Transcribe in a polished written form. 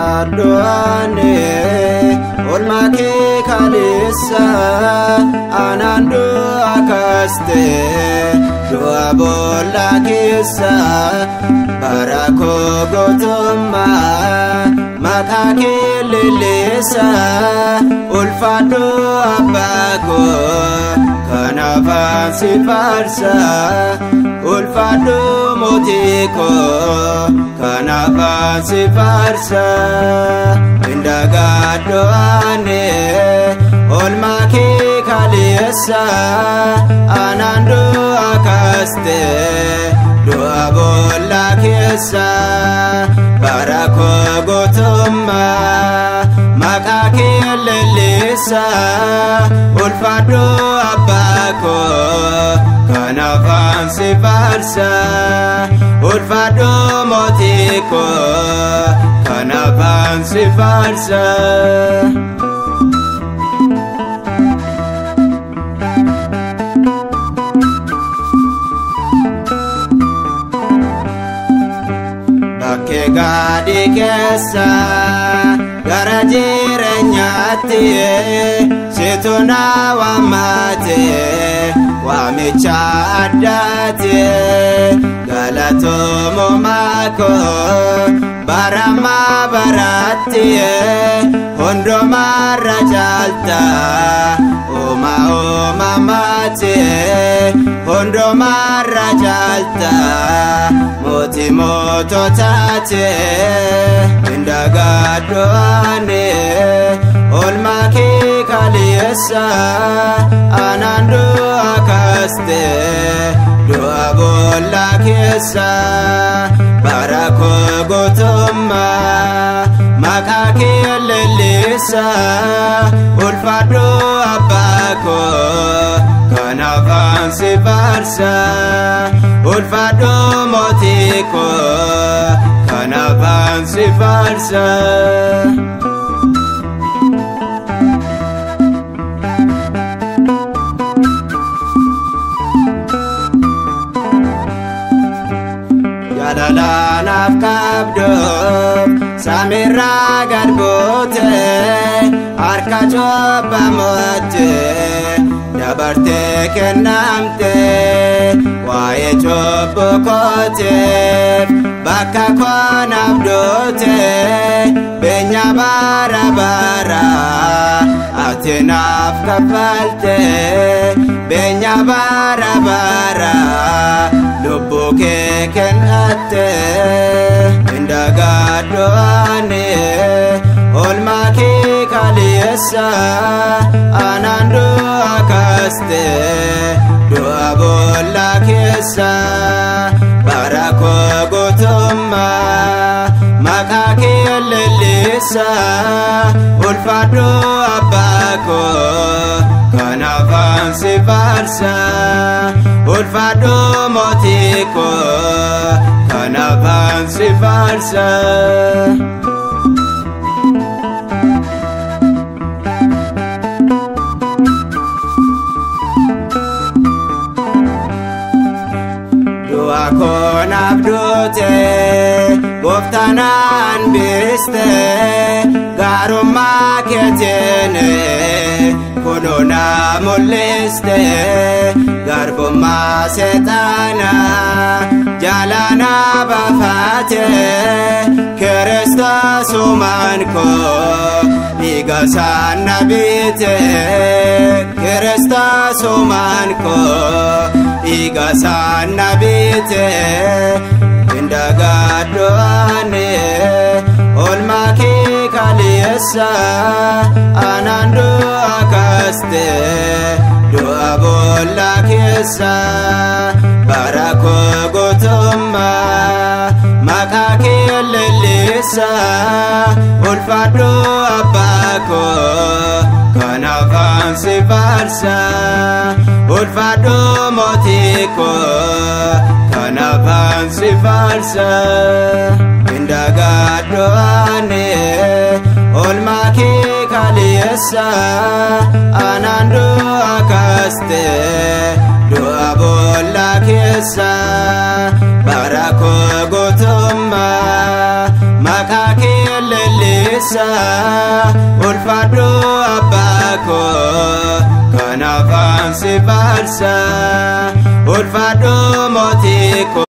Dagardoane olmake kalisa anandu akaste doa bola kisa barako gotoma makake lelesa ulfado abako kanafa sifarsa ulfado motiko kanafa sifarsa indagadoane olmake kalisa anandu akaste doa bola kisa barako gotoma makake lelesa ulfado abako kanafa sifarsa ulfado motiko kanafa sifarsa Bakke gadi kesa gara jireenyaatti situna wamate wamicha addaate galatomo mako barama baratti hondoma rajalta oma mate hondoma rajalta moti moto tate indagadoane olmake kalisa anandu akaste doa bola kesa barako gotoma makake lelesa ulfado abako kanafa sifarsa ulfado motiko kanafa sifarsa Yadalanaf kabdo samira gadbote arka coba mote dabarte kenamte wae coba kote baka konabdote benya bara atenaf kapalte benya bara lubuke kenate indagadoane olmake kalisa anandu akaste doa bola kesa barako gotoma makake lelesa ulfado abako kanafa sifarsa ulfado motiko kanafa sifarsa doa konabdote goftanan biste garuma ketene konona moleste garbuma setana jalana bafate keresta sumanko igasan nabite keresta sumanko igasan nabite indagadoane olmake kalisa anandu akaste doa bola kesa barako gotoma maqaa kee leellisa ulfaadhu abbaa koo kan afaan si faarsa ulfaadhu mootii koo kan afaan si faarsa indagaadhu ane olmaa kee kaleessa anaan du'a kaaste du'a boolla keessa bara koo gootummaa maqaa kee leellisa ulfaadhu abbaa koo kan afaan si faarsa ulfaadhu mootii koo